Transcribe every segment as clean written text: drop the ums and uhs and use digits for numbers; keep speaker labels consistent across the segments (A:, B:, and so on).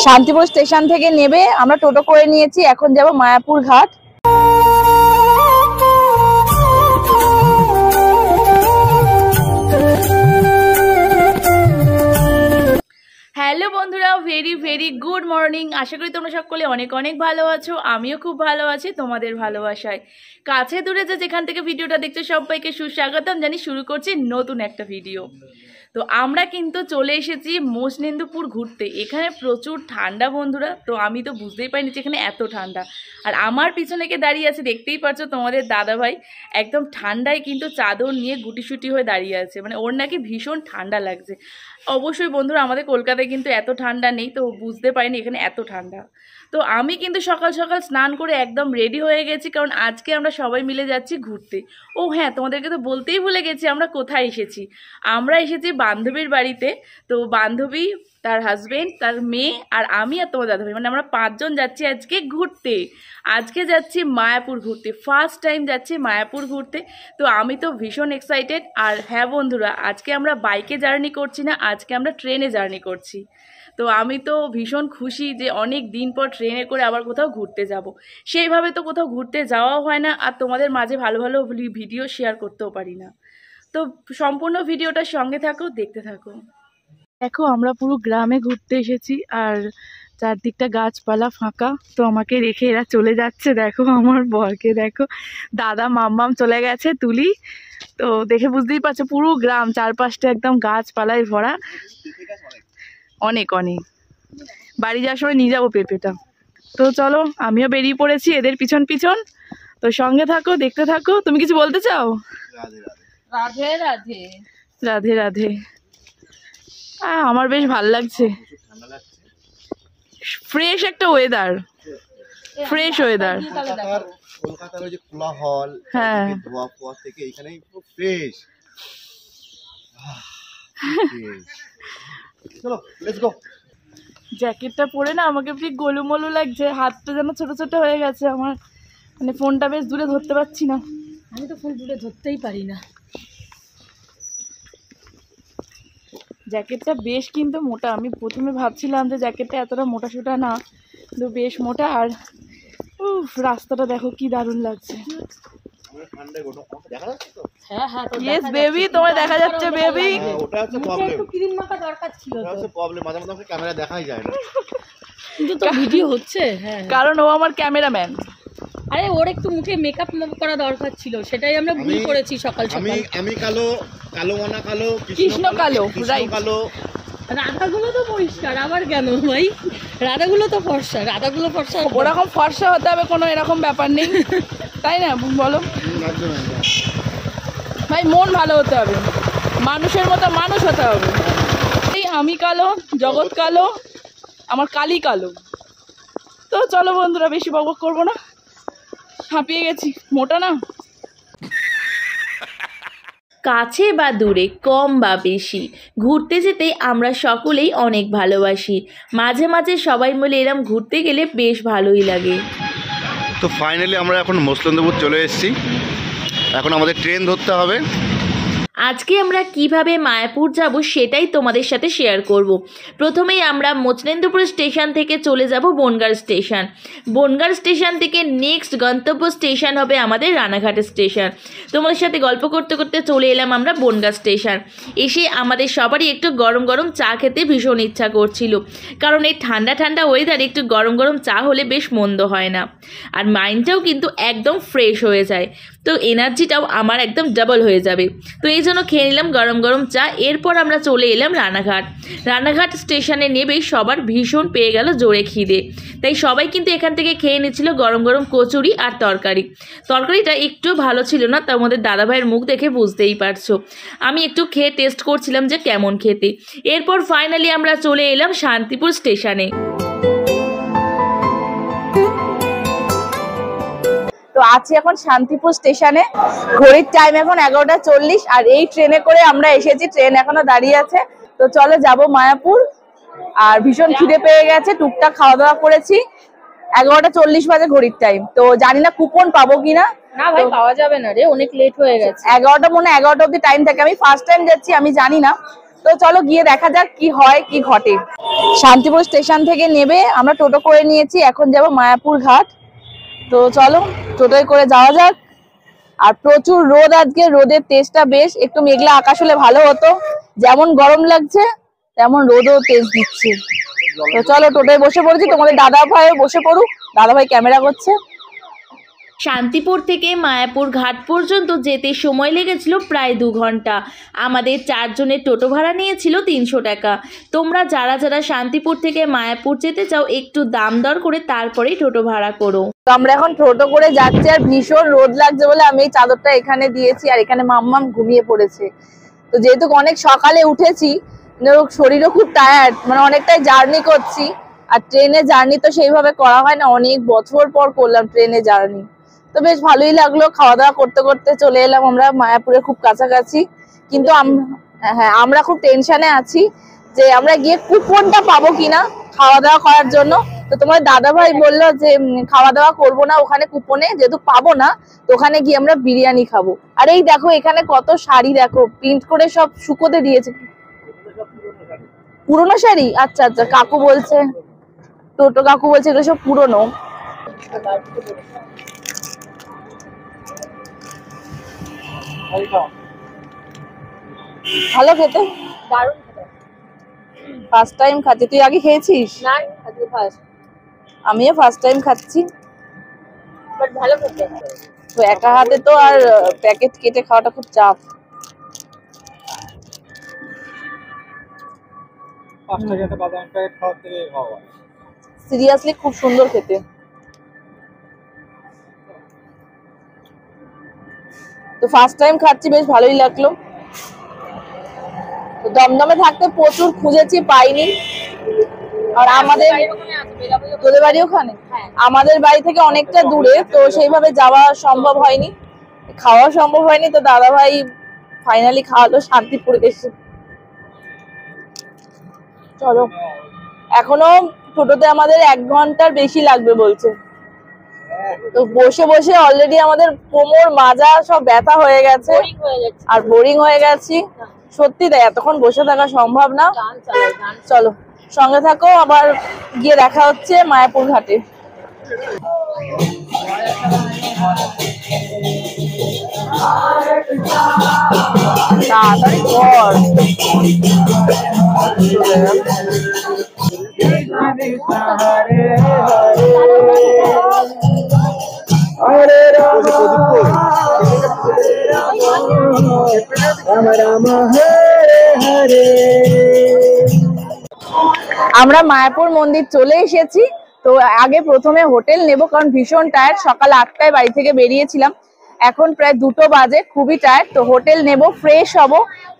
A: Shantipur station থেকে নেবে আমরা টোটো করে নিয়েছি, এখন যাব মায়াপুর ঘাট। হ্যালো বন্ধুরা, ভেরি ভেরি গুড মর্নিং। আশা করি তোমরা সকলে অনেক অনেক ভালো আছো, আমিও খুব ভালো আছি তোমাদের ভালোবাসায়। কাছে দূরে যে যেখান থেকে ভিডিওটা দেখছো সবাইকে সুস্বাগতম জানি। শুরু করছি নতুন একটা ভিডিও। তো আমরা কিন্তু চলে এসেছি মচনেন্দ্রপুর ঘুরতে। এখানে প্রচুর ঠান্ডা বন্ধুরা, তো আমি তো বুঝতেই পারিনি যে এখানে এত ঠান্ডা। আর আমার পিছনে কে দাঁড়িয়ে আছে দেখতেই পাচ্ছ, তোমাদের দাদাভাই একদম ঠান্ডায় কিন্তু চাদর নিয়ে গুটিসুটি হয়ে দাঁড়িয়ে আছে, মানে ওর নাকি ভীষণ ঠান্ডা লাগছে। অবশ্যই বন্ধুরা আমাদের কলকাতায় কিন্তু এত ঠান্ডা নেই, তো বুঝতে পারিনি এখানে এত ঠান্ডা। তো আমি কিন্তু সকাল সকাল স্নান করে একদম রেডি হয়ে গেছি, কারণ আজকে আমরা সবাই মিলে যাচ্ছি ঘুরতে। ও হ্যাঁ, তোমাদেরকে তো বলতেই ভুলে গেছি আমরা কোথায় এসেছি। আমরা এসেছি বান্ধবীর বাড়িতে। তো বান্ধবী, তার হাজবেন্ড, তার মেয়ে আর আমি আর তোমার দাদাভাই, মানে আমরা 5 জন যাচ্ছি আজকে ঘুরতে। আজকে যাচ্ছি মায়াপুর ঘুরতে, ফার্স্ট টাইম যাচ্ছি মায়াপুর ঘুরতে। তো আমি তো ভীষণ এক্সাইটেড। আর হ্যাঁ বন্ধুরা, আজকে আমরা বাইকে জার্নি করছি না, আজকে আমরা ট্রেনে জার্নি করছি। তো আমি তো ভীষণ খুশি যে অনেক দিন পর ট্রেনে করে আবার কোথাও ঘুরতে যাব। সেইভাবে তো কোথাও ঘুরতে যাওয়াও হয় না, আর তোমাদের মাঝে ভালো ভালো ভিডিও শেয়ার করতেও পারি না। তো সম্পূর্ণ ভিডিওটার সঙ্গে থাকো, দেখতে থাকো। দেখো আমরা পুরো গ্রামে ঘুরতে এসেছি, আর চারদিকটা গাছপালা ফাঁকা। তো আমাকে রেখে এরা চলে যাচ্ছে। দেখো আমার বরকে দেখো, দাদা মাম্মাম চলে গেছে তুলি। তো দেখে বুঝতেই পারছো পুরো গ্রাম চারপাশটা একদম গাছপালায় ভরা। অনেক অনেক বাড়ি যাওয়ার সময় নিয়ে যাবো পেঁপেটা। তো চলো, আমিও বেরিয়ে পড়েছি এদের পিছন পিছন। তো সঙ্গে থাকো, দেখতে থাকো। তুমি কিছু বলতে চাও?
B: রাধে রাধে।
A: রাধে রাধে। আমার বেশ ভালো লাগছে, ফ্রেশ একটা ওয়েদার, ফ্রেশ ওয়েদার।
C: কলকাতার ওই যে কোলাহল,
A: হ্যাঁ,
C: ধোয়া ফোয়া থেকে এখানে পুরো ফ্রেশ। চলো লেটস গো।
A: জ্যাকেটটা পরে না আমাকে ঠিক গোলুমলু লাগছে, হাতটা যেন ছোট ছোট হয়ে গেছে আমার, মানে ফোনটা বেশ দূরে ধরতে পারছি না।
B: আমি তো ফোন দূরে ধরতেই পারি না।
A: জ্যাকেটটা বেশ কিন্তু মোটা। আমি প্রথমে ভাবছিলাম যে জ্যাকেটটা এতটা মোটা সোটা না, কিন্তু বেশ মোটা। আর রাস্তাটা দেখো কি দারুণ লাগছে।
B: হ্যাঁ হ্যাঁ,
A: ইয়েস বেবি, তোমায় দেখা যাচ্ছে বেবি।
C: ওটা হচ্ছে প্রবলেম,
B: একটু ক্রিম মাখা দরকার ছিল।
C: ওটা হচ্ছে প্রবলেম, মাঝে মাঝে আমাকে ক্যামেরা দেখাই যায় না,
B: কিন্তু তো ভিডিও হচ্ছে। হ্যাঁ,
A: কারণ ও আমার ক্যামেরাম্যান।
B: আরে ওর একটু মুখে মেকআপ করা দরকার ছিল, সেটাই আমরা ভুল করেছি সকাল সকাল।
C: আমি কালো, কালো মানা কালো,
A: কৃষ্ণ কালো, রাইট।
C: কালো।
B: রাধাগুলো তো পরিষ্কার, আবার কেন ভাই? রাধাগুলো তো ফর্সা, রাধাগুলো ফর্সা।
A: ওরকম ফর্সা হতে হবে কোনো এরকম ব্যাপার নেই, তাই না বলো ভাই? মন ভালো হতে হবে, মানুষের মতো মানুষ হতে হবে। আমি কালো, জগৎ কালো, আমার কালি কালো। তো চলো বন্ধুরা, বেশি বকবক করবো না, হাঁপিয়ে গেছি, মোটা না।
D: কাছে বা দূরে, কম বা বেশি, ঘুরতে যেতে আমরা সকলেই অনেক ভালোবাসি। মাঝে মাঝে সবাই মিলে এরম ঘুরতে গেলে বেশ ভালোই লাগে।
C: তো ফাইনালি আমরা এখন মচনেন্দ্রপুর চলে এসেছি, এখন আমাদের ট্রেন ধরতে হবে।
D: আজকে আমরা কিভাবে মায়াপুর যাব সেটাই তোমাদের সাথে শেয়ার করব। প্রথমেই আমরা মচনেন্দ্রপুর স্টেশন থেকে চলে যাব বনগাঁ স্টেশন। বনগাঁ স্টেশন থেকে নেক্সট গন্তব্য স্টেশন হবে আমাদের রানাঘাট স্টেশন। তোমাদের সাথে গল্প করতে করতে চলে এলাম আমরা বনগাঁ স্টেশন। এসে আমাদের সবারই একটু গরম গরম চা খেতে ভীষণ ইচ্ছা করছিল, কারণ এই ঠান্ডা ঠান্ডা ওয়েদারে একটু গরম গরম চা হলে বেশ মন্দ হয় না, আর মাইন্ডটাও কিন্তু একদম ফ্রেশ হয়ে যায়। তো এনার্জিটাও আমার একদম ডাবল হয়ে যাবে। তো এই জন্য খেয়ে নিলাম গরম গরম চা। এরপর আমরা চলে এলাম রানাঘাট। রানাঘাট স্টেশনে নেবেই সবার ভীষণ পেয়ে গেল জোরে খিদে, তাই সবাই কিন্তু এখান থেকে খেয়ে নিচ্ছিল গরম গরম কচুরি আর তরকারি। তরকারিটা একটু ভালো ছিল না, তার মধ্যে দাদাভাইয়ের মুখ দেখে বুঝতেই পারছো। আমি একটু খেয়ে টেস্ট করছিলাম যে কেমন খেতে। এরপর ফাইনালি আমরা চলে এলাম শান্তিপুর স্টেশনে।
A: তো আছি এখন শান্তিপুর স্টেশনে, ঘড়ির টাইম এখন 11:40, আর এই ট্রেনে করে আমরা এসেছি, ট্রেন এখনো দাঁড়িয়ে আছে। তো চলো যাব মায়াপুর। আর ভীষণ খিদে পেয়ে গেছে, টুকটাক খাওয়া দাওয়া করেছি। 11:40 বাজে ঘড়ির টাইম। তো জানি না কুপন পাবো কিনা।
B: না ভাই, পাওয়া যাবে না রে, অনেক লেট হয়ে গেছে।
A: 11টা, মনে 11টা অব্দি টাইম থাকে। আমি ফার্স্ট টাইম যাচ্ছি, আমি জানি না। তো চলো গিয়ে দেখা যাক কি হয় কি ঘটে। শান্তিপুর স্টেশন থেকে নেবে আমরা টোটো করে নিয়েছি, এখন যাব মায়াপুর ঘাট। তো চলো টোটোয় করে যাওয়া যাক। আর প্রচুর রোদ আজকে, রোদের তেজটা বেশ, একটু মেঘলা আকাশ হলে ভালো হতো। যেমন গরম লাগছে তেমন রোদও তেজ দিচ্ছে। তো চলো টোটোয় বসে পড়েছি, তোমাদের দাদা ভাইও বসে পড়ুক, দাদা ভাই ক্যামেরা করছে।
D: শান্তিপুর থেকে মায়াপুর ঘাট পর্যন্ত যেতে সময় লেগেছিল প্রায় 2 ঘন্টা। আমাদের 4 জনের টোটো ভাড়া নিয়েছিল 300 টাকা। তোমরা যারা যারা শান্তিপুর থেকে মায়াপুর যেতে চাও একটু দাম দর করে তারপরেই টোটো ভাড়া করো।
A: তো আমরা এখন টোটো করে যাচ্ছি, আর ভীষণ রোদ লাগছে বলে আমি এই চাদরটা এখানে দিয়েছি, আর এখানে মাম্মাম ঘুমিয়ে পড়েছে। তো যেহেতু অনেক সকালে উঠেছি, শরীরও খুব টায়ার্ড, মানে অনেকটাই জার্নি করছি। আর ট্রেনে জার্নি তো সেইভাবে করা হয় না, অনেক বছর পর করলাম ট্রেনে জার্নি। তো বেশ ভালোই লাগলো, খাওয়া দাওয়া করতে করতে চলে এলাম আমরা মায়াপুরে, খুব কাছাকাছি। কিন্তু হ্যাঁ, আমরা খুব টেনশনে আছি যে আমরা গিয়ে কুপনটা পাবো কিনা খাওয়া দাওয়া করার জন্য। তো তোমার দাদা ভাই বললো যে খাওয়া দাওয়া করবো না ওখানে, কুপনে যেহেতু পাবো না তো ওখানে গিয়ে আমরা বিরিয়ানি খাবো। আর এই দেখো এখানে কত শাড়ি, দেখো প্রিন্ট করে সব শুকোতে দিয়েছে। পুরোনো শাড়ি? আচ্ছা আচ্ছা, কাকু বলছে, টোটো কাকু বলছে এগুলো সব পুরোনো। ভালো খেতে,
B: দারুণ খেতে।
A: ফার্স্ট টাইম খাচ্ছি। তুই আগে খেয়েছিস?
B: না আজকে ফার্স্ট,
A: আমিও ফার্স্ট টাইম খাচ্ছি।
B: বাট ভালো খেতে।
A: তো একা হাতে তো আর প্যাকেট কেটে খাওয়াটা খুব চাপ।
E: 5 টাকাতে বাদাম প্যাকেট খাওয়ার থেকে খাওয়া।
A: সিরিয়াসলি খুব সুন্দর খেতে। তো ফার্স্ট টাইম খাচ্ছি, বেশ ভালোই লাগলো। তো দমদমে থাকতে প্রচুর খুঁজেছি, পাইনি। আর আমাদের তোদের বাড়ি ওখানে, আমাদের বাড়ি থেকে অনেকটা দূরে, তো সেইভাবে যাওয়া সম্ভব হয়নি, খাওয়া সম্ভব হয়নি। তো দাদা ভাই ফাইনালি খাওয়ালো শান্তিপুর এসে। চলো, এখনো টোটোতে আমাদের 1 ঘন্টার বেশি লাগবে বলছে। তো বসে বসে অলরেডি আমাদের কোমর মাজা সব ব্যথা হয়ে গেছে আর বোরিং হয়ে গেছি। সত্যি তাই, এতক্ষণ বসে থাকা সম্ভব না। চলো সঙ্গে থাকো, আবার গিয়ে দেখা হচ্ছে মায়াপুর ঘাটে। তাড়াতাড়ি কর। আমরা মায়াপুর মন্দির চলে এসেছি। তো আগে প্রথমে হোটেল নেব, কারণ ভীষণ টায়ার্ড, সকাল 8টায় বাড়ি থেকে বেরিয়েছিলাম, এখন প্রায় 2টো বাজে, খুবই টায়ার্ড। তো হোটেল নেব, ফ্রেশ হব,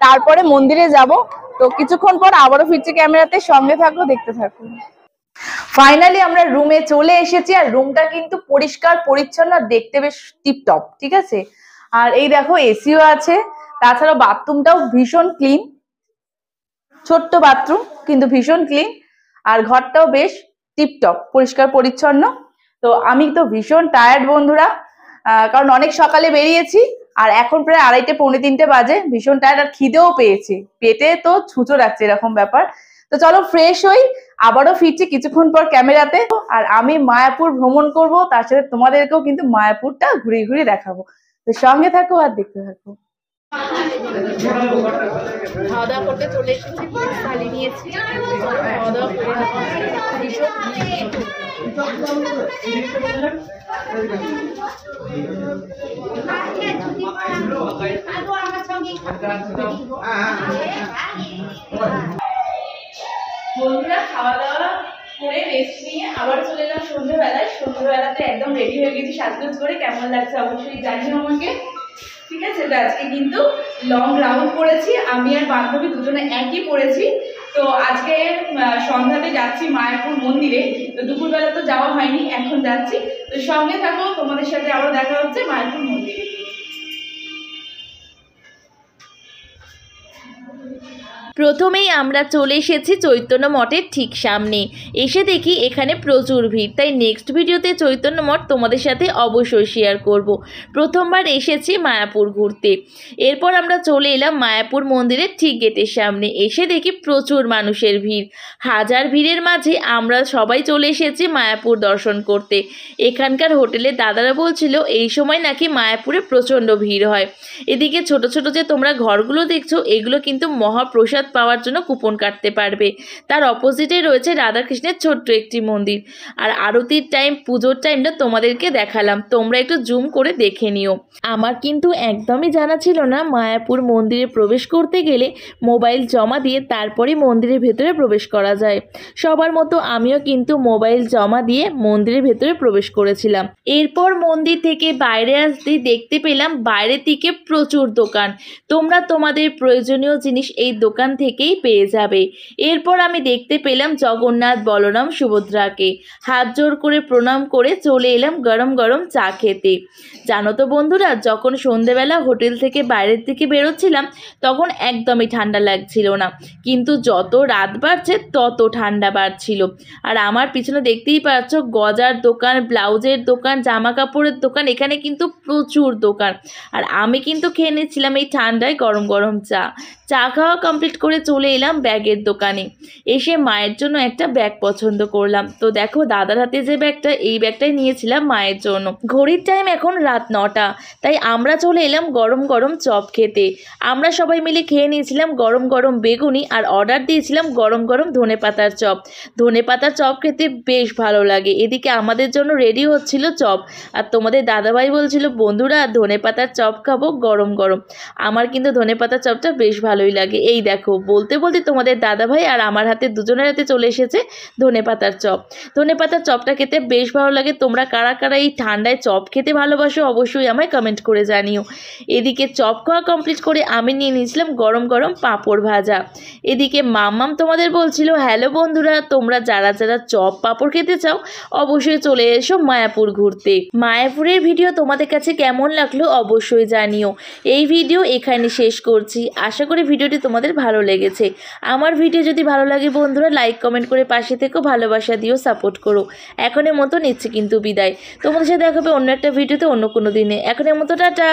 A: তারপরে মন্দিরে যাব। তো কিছুক্ষণ পর আবারও ফিরছি ক্যামেরাতে, সঙ্গে থাকো, দেখতে থাকো। ফাইনালি আমরা রুমে চলে এসেছি, আর রুমটা কিন্তু পরিষ্কার পরিচ্ছন্ন, দেখতে বেশ টিপটপ, ঠিক আছে। আর এই দেখো এসিও আছে, তাছাড়া বাথরুমটাও ভীষণ ক্লিন, ছোট্ট বাথরুম কিন্তু ভীষণ ক্লিন। আর ঘরটাও বেশ টিপটপ, পরিষ্কার পরিচ্ছন্ন। তো আমি তো ভীষণ টায়ার্ড বন্ধুরা, কারণ অনেক সকালে বেরিয়েছি, আর এখন প্রায় 2:30 পৌনে 3টে বাজে, ভীষণ টায়ার্ড। আর খিদেও পেয়েছি, পেটে তো ছুঁচো রাখছে এরকম ব্যাপার। তো চলো ফ্রেশ হই, আবারও ফিরছি কিছুক্ষণ পর ক্যামেরাতে। আর আমি মায়াপুর ভ্রমণ করব, তার সাথে তোমাদেরকেও কিন্তু মায়াপুরটা ঘুরে ঘুরে দেখাবো। তো সঙ্গে থাকো আর দেখতে থাকো। খাওয়া দাওয়া করতে চলে এসেছি, থালি নিয়েছি, খাওয়া দাওয়া করে ভীষণ বন্ধুরা খাওয়া দাওয়া করে রেস্ট নিয়ে আবার চলে এলাম সন্ধ্যেবেলায়। সন্ধ্যেবেলাতে একদম রেডি হয়ে গেছি সাজগোজ করে, কেমন লাগছে অবশ্যই জানিও আমাকে, ঠিক আছে। তো আজকে কিন্তু লং রাউন্ড করেছি, আমি আর বান্ধবী দুজনে একই পড়েছি। তো আজকে সন্ধ্যাতে যাচ্ছি মায়াপুর মন্দিরে, তো দুপুরবেলা তো যাওয়া হয়নি, এখন যাচ্ছি। তো সঙ্গে থাকো, তোমাদের সাথে আবার দেখা হচ্ছে মায়াপুর মন্দিরে।
D: প্রথমেই আমরা চলে এসেছি চৈতন্য মঠের ঠিক সামনে। এসে দেখি এখানে প্রচুর ভিড়, তাই নেক্সট ভিডিওতে চৈতন্য মঠ তোমাদের সাথে অবশ্যই শেয়ার করব। প্রথমবার এসেছি মায়াপুর ঘুরতে। এরপর আমরা চলে এলাম মায়াপুর মন্দিরের ঠিক গেটের সামনে। এসে দেখি প্রচুর মানুষের ভিড়। হাজার ভিড়ের মাঝে আমরা সবাই চলে এসেছি মায়াপুর দর্শন করতে। এখানকার হোটেলের দাদারা বলছিল এই সময় নাকি মায়াপুরে প্রচণ্ড ভিড় হয়। এদিকে ছোট ছোট যে তোমরা ঘরগুলো দেখছো, এগুলো কিন্তু মহাপ্রসাদ পাওয়ার জন্য কুপন কাটতে পারবে। তার অপোজিটে রয়েছে রাধাকৃষ্ণের ছোট্ট একটি মন্দির। আর আরতির টাইম, পুজোর টাইমটা তোমাদেরকে দেখালাম, তোমরা একটু জুম করে দেখে নিও। আমার কিন্তু একদমই জানা ছিল না মায়াপুর মন্দিরে প্রবেশ করতে গেলে মোবাইল জমা দিয়ে তারপরে মন্দিরের ভেতরে প্রবেশ করা যায়। সবার মতো আমিও কিন্তু মোবাইল জমা দিয়ে মন্দিরের ভেতরে প্রবেশ করেছিলাম। এরপর মন্দির থেকে বাইরে আসতেই দেখতে পেলাম বাইরের দিকে প্রচুর দোকান। তোমরা তোমাদের প্রয়োজনীয় জিনিস এই দোকান থেকেই পেয়ে যাবে। এরপর আমি দেখতে পেলাম জগন্নাথ, বলরাম, সুভদ্রাকে। হাত জোর করে প্রণাম করে চলে এলাম গরম গরম চা খেতে। জানো তো বন্ধুরা, যখন সন্ধেবেলা হোটেল থেকে বাইরের দিকে বেরোচ্ছিলাম তখন একদমই ঠান্ডা লাগছিল না, কিন্তু যত রাত বাড়ছে তত ঠান্ডা বাড়ছিল। আর আমার পিছনে দেখতেই পাচ্ছ গজার দোকান, ব্লাউজের দোকান, জামা কাপড়ের দোকান, এখানে কিন্তু প্রচুর দোকান। আর আমি কিন্তু খেয়ে নিচ্ছিলাম এই ঠান্ডায় গরম গরম চা। চা খাওয়া কমপ্লিট করে চলে এলাম ব্যাগের দোকানে। এসে মায়ের জন্য একটা ব্যাগ পছন্দ করলাম। তো দেখো দাদার হাতে যে ব্যাগটা, এই ব্যাগটাই নিয়েছিলাম মায়ের জন্য। ঘড়ির টাইম এখন রাত 9টা, তাই আমরা চলে এলাম গরম গরম চপ খেতে। আমরা সবাই মিলে খেয়ে নিয়েছিলাম গরম গরম বেগুনি আর অর্ডার দিয়েছিলাম গরম গরম ধনেপাতার চপ। ধনেপাতার চপ খেতে বেশ ভালো লাগে। এদিকে আমাদের জন্য রেডি হচ্ছিল চপ, আর তোমাদের দাদাভাই বলছিল বন্ধুরা ধনেপাতার চপ খাবো গরম গরম। আমার কিন্তু ধনেপাতার চপটা বেশ ভালোই লাগে। এই দেখো বলতে বলতে তোমাদের দাদাভাই আর আমার হাতে, দুজনের হাতে চলে এসেছে ধনেপাতার চপ। ধনেপাতার চপটা খেতে বেশ ভালো লাগে। তোমরা কারা কারা এই ঠান্ডায় চপ খেতে ভালোবাসো অবশ্যই আমায় কমেন্ট করে জানিও। এদিকে চপ খাওয়া কমপ্লিট করে আমি নিয়ে নিয়েছিলাম গরম গরম পাঁপড় ভাজা। এদিকে মাম্মাম তোমাদের বলছিল হ্যালো বন্ধুরা, তোমরা যারা যারা চপ পাঁপড় খেতে চাও অবশ্যই চলে এসো মায়াপুর ঘুরতে। মায়াপুরের ভিডিও তোমাদের কাছে কেমন লাগলো অবশ্যই জানিও। এই ভিডিও এখানে শেষ করছি। আশা করি ভিডিওটি তোমাদের ভালো লেগেছে। আমার ভিডিও যদি ভালো লাগে বন্ধুরা লাইক কমেন্ট করে পাশে থেকো, ভালোবাসা দিও, সাপোর্ট করো। এখনের মতো নিচ্ছি কিন্তু বিদায়। তোমাদের সাথে দেখা হবে অন্য একটা ভিডিওতে অন্য কোনো দিনে। এখনের মতো টাটা।